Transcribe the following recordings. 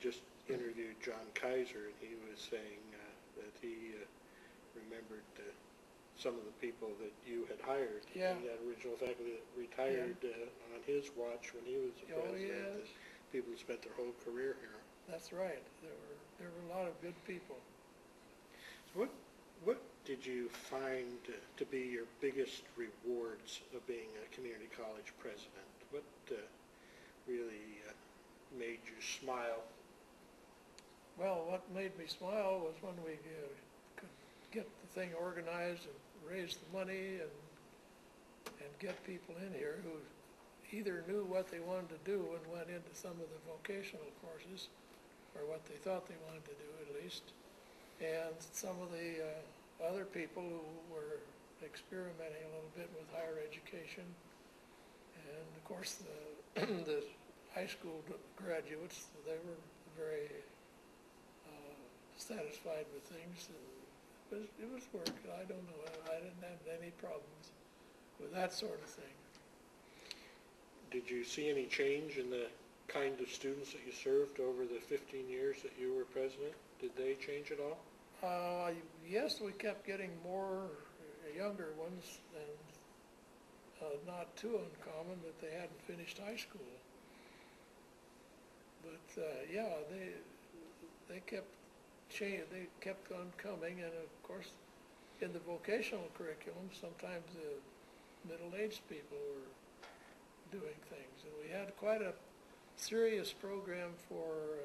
just interviewed John Kaiser, and he was saying that he remembered some of the people that you had hired in that original faculty that retired on his watch when he was the president. Yes. People who spent their whole career here. That's right. There were a lot of good people. So what did you find to be your biggest rewards of being a community college president? What really made you smile? Well, what made me smile was when we could get the thing organized and raise the money and get people in here who either knew what they wanted to do and went into some of the vocational courses, or what they thought they wanted to do at least, and some of the other people who were experimenting a little bit with higher education, and of course the high school graduates, they were very satisfied with things. It was work. I don't know. I didn't have any problems with that sort of thing. Did you see any change in the kind of students that you served over the 15 years that you were president? Did they change at all? Yes, we kept getting more younger ones, and not too uncommon that they hadn't finished high school. But yeah, they kept on coming, and of course, in the vocational curriculum, sometimes the middle-aged people were doing things, and we had quite a serious program for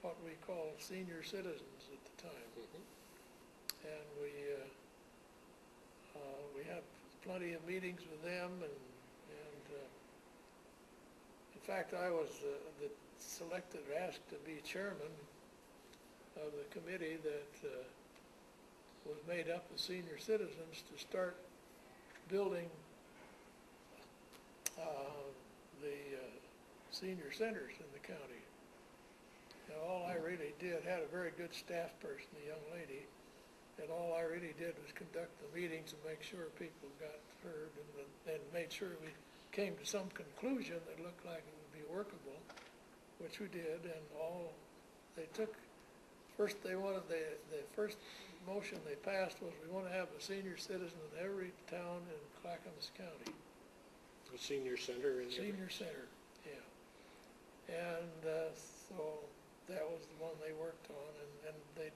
what we call senior citizens at the time. And we had plenty of meetings with them, and in fact, I was asked to be chairman of the committee that was made up of senior citizens to start building the senior centers in the county. And all I really did, had a very good staff person, a young lady, and all I really did was conduct the meetings and make sure people got heard, and made sure we came to some conclusion that looked like it would be workable, which we did. And they took, first they wanted, the first motion they passed was we want to have a senior citizen in every town in Clackamas County. A senior center in Senior center, yeah. And so that was the one they worked on, and it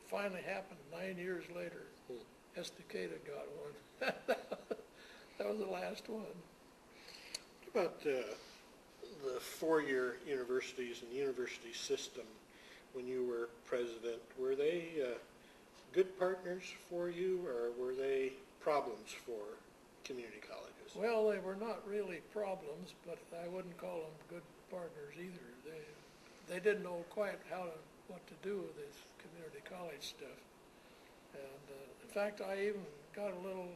finally happened 9 years later. Estacada got one. That was the last one. What about the four-year universities and the university system when you were president? Were they good partners for you, or were they problems for community colleges? Well, they were not really problems, but I wouldn't call them good partners either. They didn't know quite what to do with this community college stuff. And in fact, I even got a little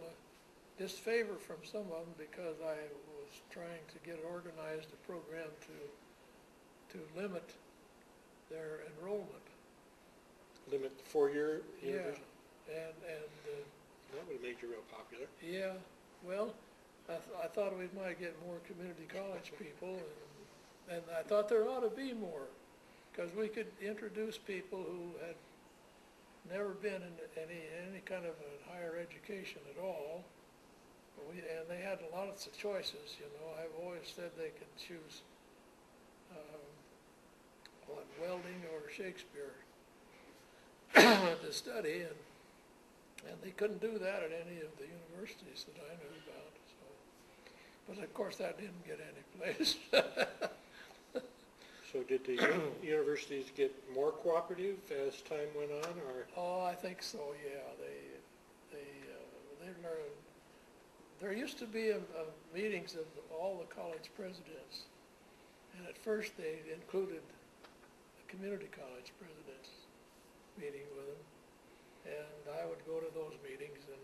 disfavor from some of them because I was trying to get organized a program to limit their enrollment. Limit the four-year university? Yeah, and that would have made you real popular. Yeah, well, I thought we might get more community college people, and I thought there ought to be more, because we could introduce people who had never been in any kind of a higher education at all, and they had a lot of choices. You know, I've always said they could choose welding or Shakespeare to study, and they couldn't do that at any of the universities that I knew about. So, but of course that didn't get any place. So did the universities get more cooperative as time went on, or? Oh, I think so. Yeah, they learned. There used to be meetings of all the college presidents, and at first they included the community college presidents meeting with them, and I would go to those meetings, and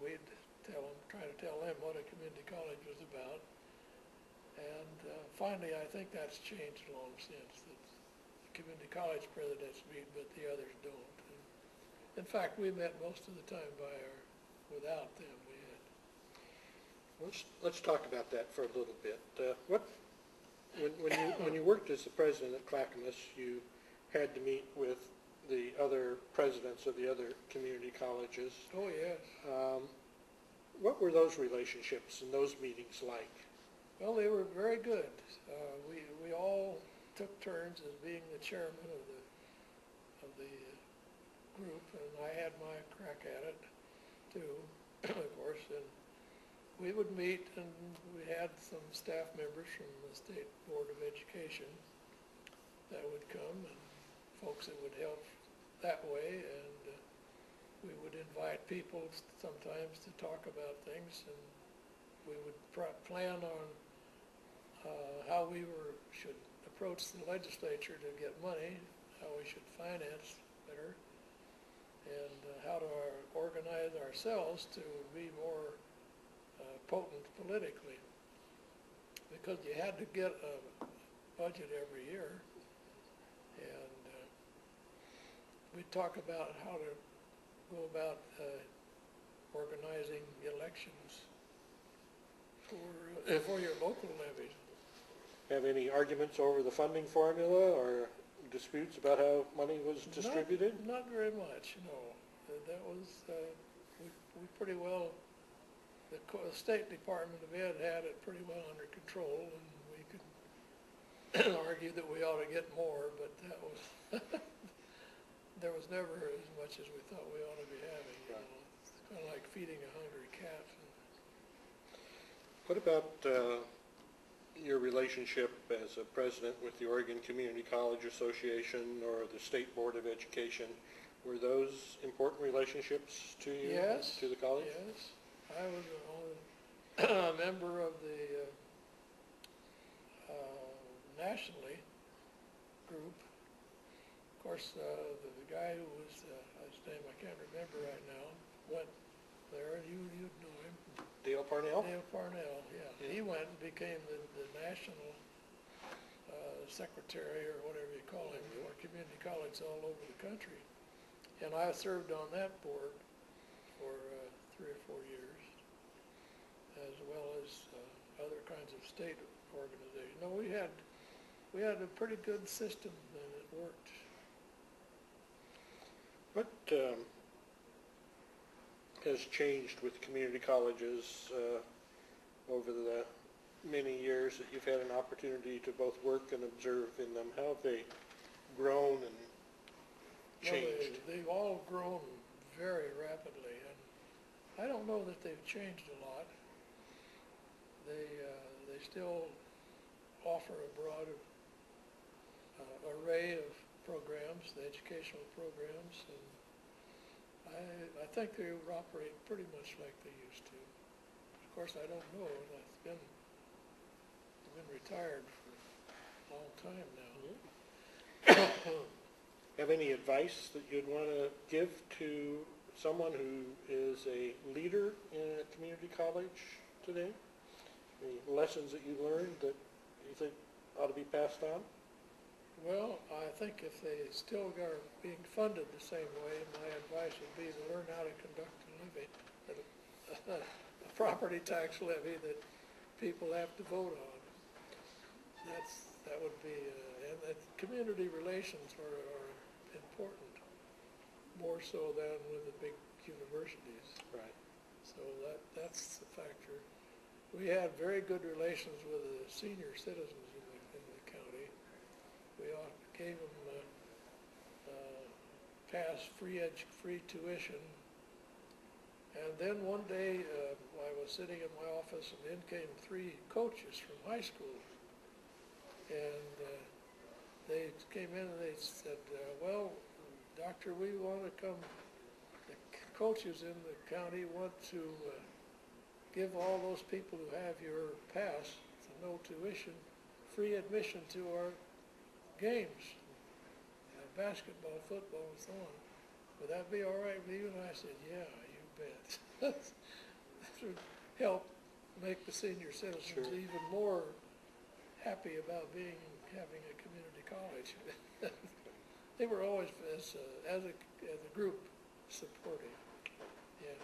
we'd try to tell them what a community college was about. And finally, I think that's changed long since, that the community college presidents meet, but the others don't. And in fact, we met most of the time without them. We had. Let's talk about that for a little bit. When you worked as the president at Clackamas, you had to meet with the other presidents of the other community colleges. Oh, yes. What were those relationships and those meetings like? Well, they were very good. We all took turns as being the chairman of the group, and I had my crack at it too, of course. And we would meet, and we had some staff members from the State Board of Education that would come, and folks that would help that way. And we would invite people sometimes to talk about things, and we would plan on how we should approach the legislature to get money, how we should finance better, and how to organize ourselves to be more potent politically. Because you had to get a budget every year, and we'd talk about how to go about organizing elections for your local levies. Have any arguments over the funding formula or disputes about how money was distributed? Not very much, no. That was, we pretty well, the State Department of Ed had it pretty well under control, and we could argue that we ought to get more, but that was, there was never as much as we thought we ought to be having. You know? It's kind of like feeding a hungry cat. What about your relationship as a president with the Oregon Community College Association or the State Board of Education? Were those important relationships to you, Yes, to the college? Yes. I was a member of the nationally group. Of course, the guy who was, his name I can't remember right now, went there. You'd know him. Dale Parnell? Dale Parnell, yeah. He went and became the national secretary, or whatever you call him, for community colleges all over the country. And I served on that board for 3 or 4 years, as well as other kinds of state organizations. No, we had a pretty good system, and it worked. What has changed with community colleges over the many years that you've had an opportunity to both work and observe in them? How have they grown and changed? Well, they've all grown very rapidly, and I don't know that they've changed a lot. They still offer a broad array of programs, the educational programs, and I think they operate pretty much like they used to. Of course, I don't know. I've been retired for a long time now. Have any advice that you'd want to give to someone who is a leader in a community college today? Any lessons that you learned that you think ought to be passed on? Well, I think if they still are being funded the same way, my advice would be to learn how to conduct a levy, a property tax levy that people have to vote on. That would be, and that community relations are important, more so than with the big universities. Right. So that's the factor. We had very good relations with the senior citizens in the county. We gave them pass free tuition. And then one day I was sitting in my office, and in came 3 coaches from high school. And they came in and they said, well, doctor, we want to come, the coaches in the county want to give all those people who have your pass, no tuition, free admission to our games, basketball, football, and so on. Would that be all right with you? And I said, yeah, you bet. That would help make the senior citizens even more happy about having a community college. They were always, as a group, supportive. Yeah.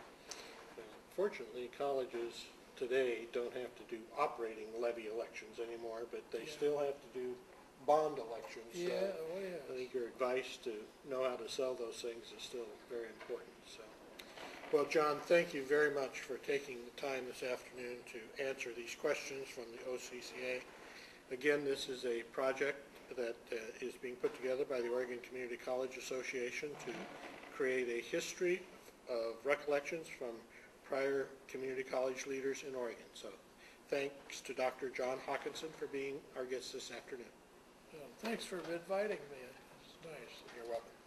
Fortunately, colleges today don't have to do operating levy elections anymore, but they Yeah. still have to do bond elections. So Yeah, oh yeah. I think your advice to know how to sell those things is still very important. So, well, John, thank you very much for taking the time this afternoon to answer these questions from the OCCA. Again, this is a project that is being put together by the Oregon Community College Association to create a history of recollections from prior community college leaders in Oregon. So thanks to Dr. John Hakanson for being our guest this afternoon. Well, thanks for inviting me. It's nice. You're welcome.